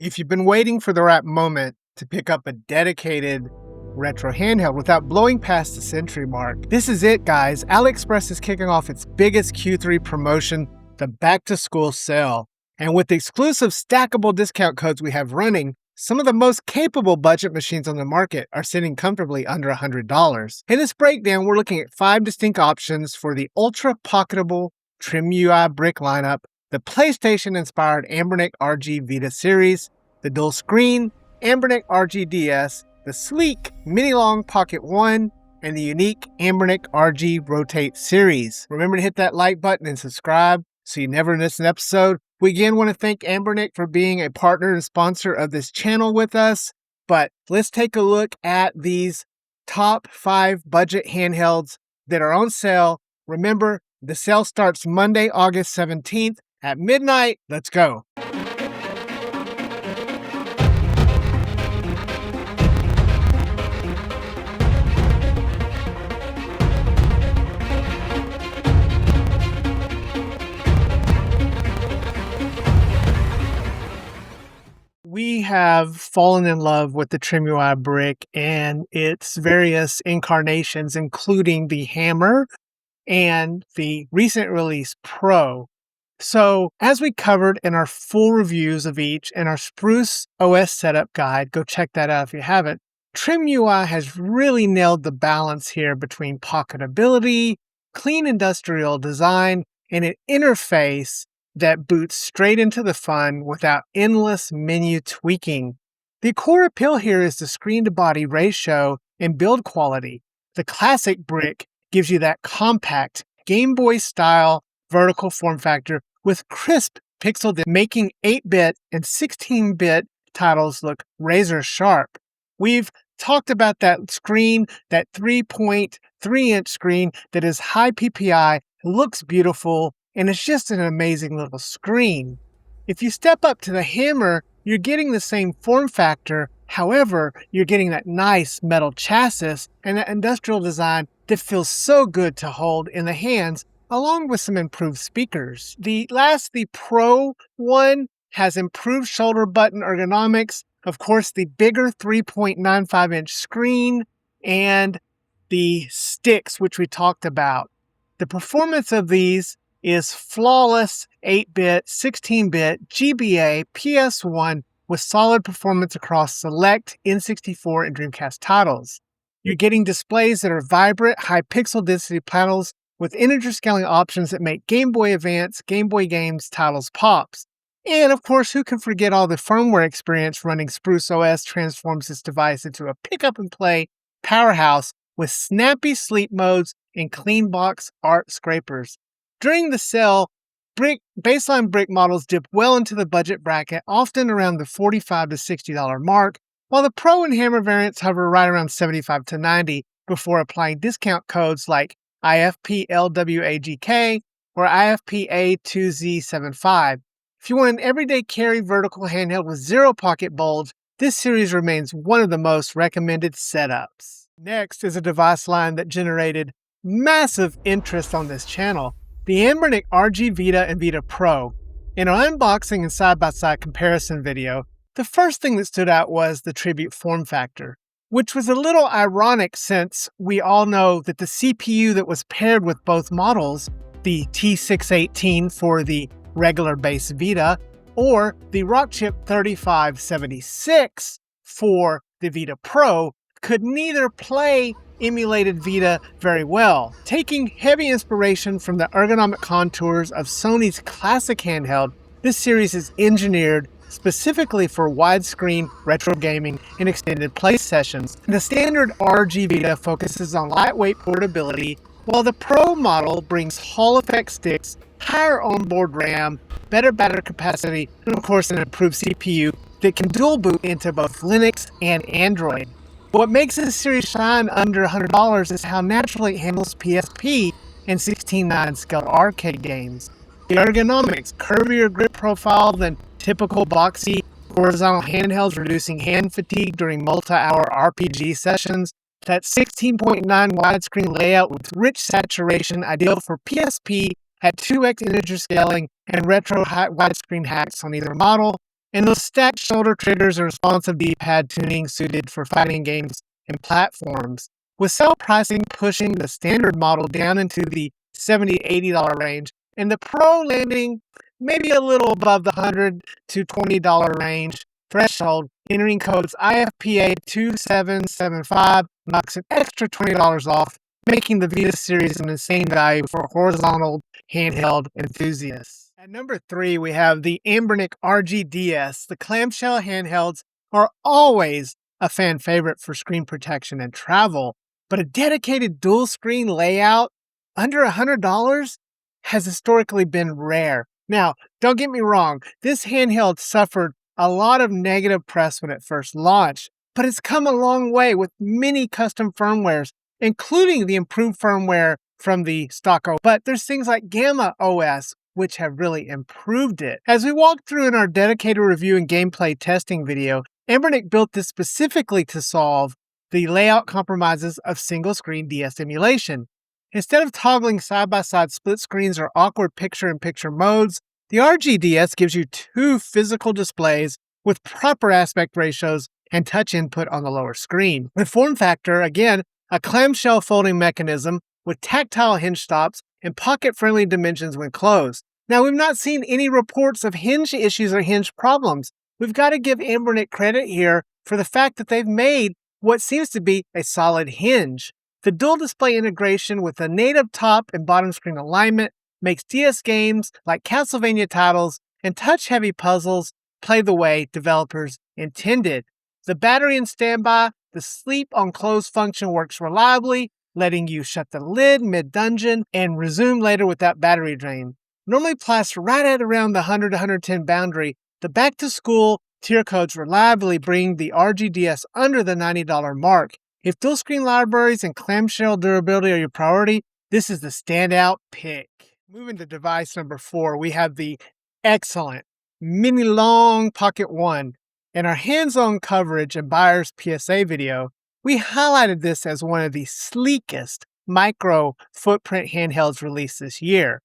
If you've been waiting for the right moment to pick up a dedicated retro handheld without blowing past the century mark, this is it, guys. Aliexpress is kicking off its biggest Q3 promotion, the Back to School sale. And with the exclusive stackable discount codes we have running, some of the most capable budget machines on the market are sitting comfortably under $100. In this breakdown, we're looking at 5 distinct options for the ultra-pocketable Trim UI brick lineup, the PlayStation-inspired Anbernic RG Vita series, the dual-screen Anbernic RG DS, the sleek mini-long Pocket 1, and the unique Anbernic RG Rotate series. Remember to hit that like button and subscribe so you never miss an episode. We again want to thank Anbernic for being a partner and sponsor of this channel with us. But let's take a look at these top 5 budget handhelds that are on sale. Remember, the sale starts Monday, August 17th at midnight. Let's go. We have fallen in love with the Trim UI brick and its various incarnations, including the Hammer and the recent release Pro. So as we covered in our full reviews of each and our Spruce OS setup guide, go check that out if you haven't, Trim UI has really nailed the balance here between pocketability, clean industrial design, and an interface that boots straight into the fun without endless menu tweaking. The core appeal here is the screen-to-body ratio and build quality. The classic brick gives you that compact, Game Boy-style vertical form factor with crisp pixel depth, making 8-bit and 16-bit titles look razor sharp. We've talked about that screen, that 3.3-inch screen that is high PPI, looks beautiful, and it's just an amazing little screen. If you step up to the Hammer, you're getting the same form factor. However, you're getting that nice metal chassis and that industrial design that feels so good to hold in the hands, along with some improved speakers. The Pro one has improved shoulder button ergonomics, of course, the bigger 3.95-inch screen, and the sticks, which we talked about. The performance of these is flawless 8-bit, 16-bit, GBA, PS1 with solid performance across select N64 and Dreamcast titles. You're getting displays that are vibrant, high pixel density panels with integer scaling options that make Game Boy Advance, Game Boy games titles pops. And of course, who can forget all the firmware experience running Spruce OS transforms this device into a pick-up-and-play powerhouse with snappy sleep modes and clean box art scrapers. During the sale, baseline brick models dip well into the budget bracket, often around the $45 to $60 mark, while the Pro and Hammer variants hover right around $75 to $90 before applying discount codes like IFPLWAGK or IFPA2Z75. If you want an everyday carry vertical handheld with zero pocket bulge, this series remains one of the most recommended setups. Next is a device line that generated massive interest on this channel, the Anbernic RG Vita and Vita Pro. In our unboxing and side-by-side comparison video, the first thing that stood out was the Tribute form factor, which was a little ironic since we all know that the CPU that was paired with both models, the T618 for the regular base Vita, or the Rockchip 3576 for the Vita Pro, could neither play emulated Vita very well. Taking heavy inspiration from the ergonomic contours of Sony's classic handheld, this series is engineered specifically for widescreen retro gaming and extended play sessions. The standard RG Vita focuses on lightweight portability, while the Pro model brings Hall effect sticks, higher onboard RAM, better battery capacity, and of course an improved CPU that can dual boot into both Linux and Android. What makes this series shine under $100 is how naturally it handles PSP and 16:9 scale arcade games. The ergonomics, curvier grip profile than typical boxy horizontal handhelds, reducing hand fatigue during multi-hour RPG sessions. That 16.9 widescreen layout with rich saturation, ideal for PSP at 2x integer scaling and retro widescreen hacks on either model. And those stacked shoulder triggers and responsive D-pad tuning suited for fighting games and platforms, with sale pricing pushing the standard model down into the $70-$80 range, and the Pro landing maybe a little above the $100 to $20 range threshold. Entering codes IFPA2775 knocks an extra $20 off, making the Vita series an insane value for horizontal handheld enthusiasts. At number 3, we have the Anbernic RGDS. The clamshell handhelds are always a fan favorite for screen protection and travel, but a dedicated dual screen layout under $100 has historically been rare. Now, don't get me wrong, this handheld suffered a lot of negative press when it first launched, but it's come a long way with many custom firmwares, including the improved firmware from the stock OS. But there's things like Gamma OS, which have really improved it. As we walked through in our dedicated review and gameplay testing video, Anbernic built this specifically to solve the layout compromises of single-screen DS emulation. Instead of toggling side-by-side split screens or awkward picture-in-picture modes, the RGDS gives you 2 physical displays with proper aspect ratios and touch input on the lower screen. The form factor, again, a clamshell folding mechanism with tactile hinge stops and pocket-friendly dimensions when closed. Now, we've not seen any reports of hinge issues or hinge problems. We've got to give Anbernic credit here for the fact that they've made what seems to be a solid hinge. The dual display integration with a native top and bottom screen alignment makes DS games like Castlevania titles and touch-heavy puzzles play the way developers intended. The battery and standby, the sleep on closed function works reliably, letting you shut the lid mid-dungeon and resume later without battery drain. Normally priced right at around the 100 to 110 boundary, the back-to-school tier codes reliably bring the RGDS under the $90 mark. If dual screen libraries and clamshell durability are your priority, this is the standout pick. Moving to device number 4, we have the excellent mini long Pocket 1. In our hands-on coverage and buyer's PSA video, we highlighted this as one of the sleekest micro footprint handhelds released this year.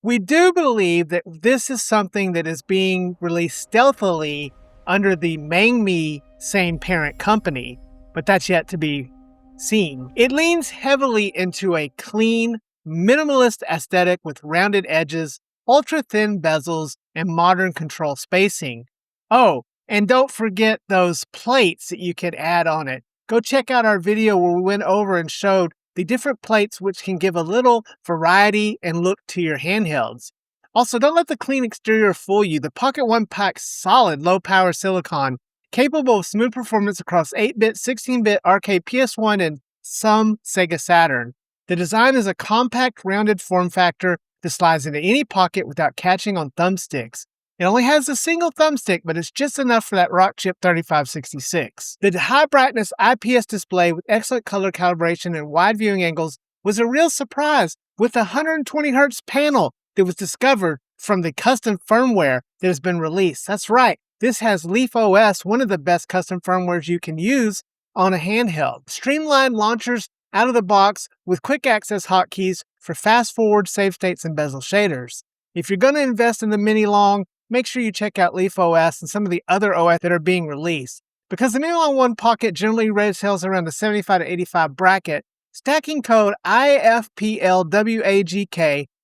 We do believe that this is something that is being released stealthily under the Mangmi same parent company, but that's yet to be seen. It leans heavily into a clean, minimalist aesthetic with rounded edges, ultra-thin bezels, and modern control spacing. Oh, and don't forget those plates that you can add on it. Go check out our video where we went over and showed the different plates which can give a little variety and look to your handhelds. Also, don't let the clean exterior fool you. The Pocket 1 packs solid low-power silicon, capable of smooth performance across 8-bit, 16-bit arcade PS1 and some Sega Saturn. The design is a compact, rounded form factor that slides into any pocket without catching on thumbsticks. It only has a single thumbstick, but it's just enough for that rock chip 3566. The high-brightness IPS display with excellent color calibration and wide viewing angles was a real surprise with a 120Hz panel that was discovered from the custom firmware that has been released. That's right, this has Leaf OS, one of the best custom firmwares you can use on a handheld. Streamlined launchers out of the box with quick access hotkeys for fast-forward save states and bezel shaders. If you're going to invest in the Mini Long, make sure you check out Leaf OS and some of the other OS that are being released. Because the Mini Long 1 Pocket generally retails around the $75 to $85 bracket, stacking code IFPLWAGK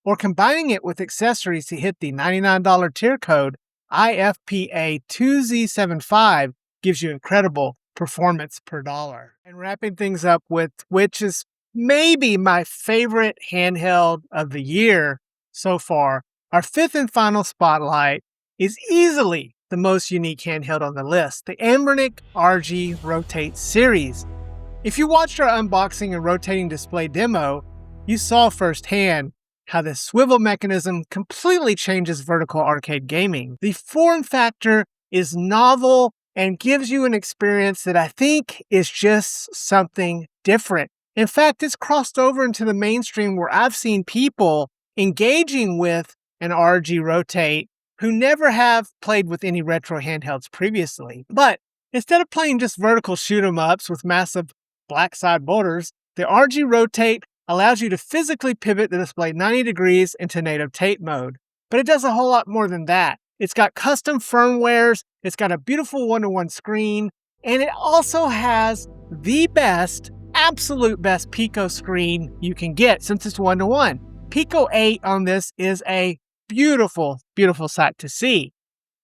or combining it with accessories to hit the $99 tier code IFPA2Z75 gives you incredible performance per dollar. And wrapping things up with which is maybe my favorite handheld of the year so far, our 5th and final spotlight is easily the most unique handheld on the list, the Anbernic RG Rotate series. If you watched our unboxing and rotating display demo, you saw firsthand how the swivel mechanism completely changes vertical arcade gaming. The form factor is novel and gives you an experience that I think is just something different. In fact, it's crossed over into the mainstream where I've seen people engaging with an RG Rotate who never have played with any retro handhelds previously. But instead of playing just vertical shoot-'em-ups with massive black side borders, the RG Rotate allows you to physically pivot the display 90 degrees into native tape mode. But it does a whole lot more than that. It's got custom firmwares, it's got a beautiful one-to-one screen, and it also has the best, absolute best Pico screen you can get since it's one-to-one. Pico 8 on this is a beautiful, beautiful sight to see.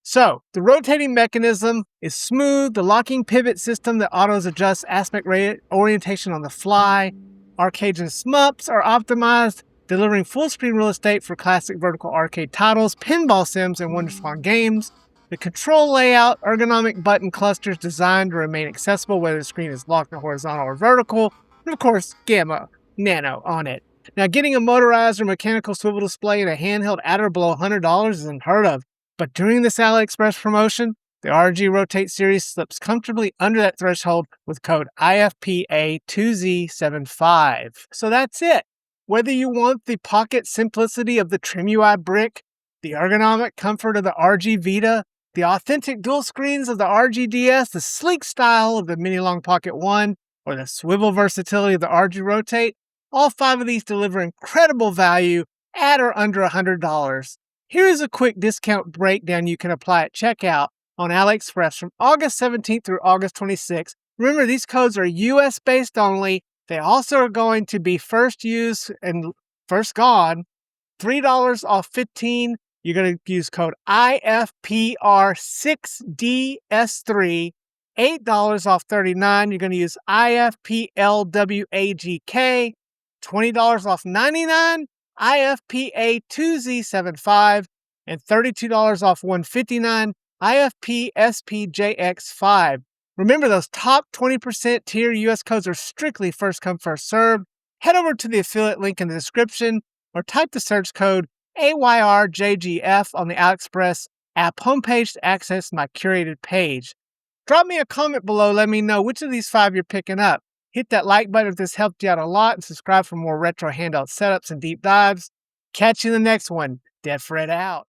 So, the rotating mechanism is smooth, the locking pivot system that autos adjusts aspect orientation on the fly. Arcades and SMUPs are optimized, delivering full screen real estate for classic vertical arcade titles, pinball sims, and WonderSwan games. The control layout, ergonomic button clusters designed to remain accessible whether the screen is locked or horizontal or vertical, and of course, Gamma Nano on it. Now, getting a motorized or mechanical swivel display in a handheld at or below $100 is unheard of. But during this Aliexpress promotion, the RG Rotate series slips comfortably under that threshold with code IFPA2Z75. So that's it. Whether you want the pocket simplicity of the TrimUI brick, the ergonomic comfort of the RG Vita, the authentic dual screens of the RG DS, the sleek style of the Mini Long Pocket 1, or the swivel versatility of the RG Rotate, all 5 of these deliver incredible value at or under $100. Here is a quick discount breakdown you can apply at checkout on Aliexpress from August 17th through August 26th. Remember, these codes are US based only. They also are going to be first use and first gone. $3 off 15. You're going to use code IFPR6DS3. $8 off 39. You're going to use IFPLWAGK. $20 off 99. IFPA2Z75, and $32 off 159 IFPSPJX5. Remember, those top 20% tier US codes are strictly first come, first served. Head over to the affiliate link in the description or type the search code AYRJGF on the Aliexpress app homepage to access my curated page. Drop me a comment below, let me know which of these 5 you're picking up. Hit that like button if this helped you out a lot, and subscribe for more retro handheld setups and deep dives. Catch you in the next one. Dead Fred out.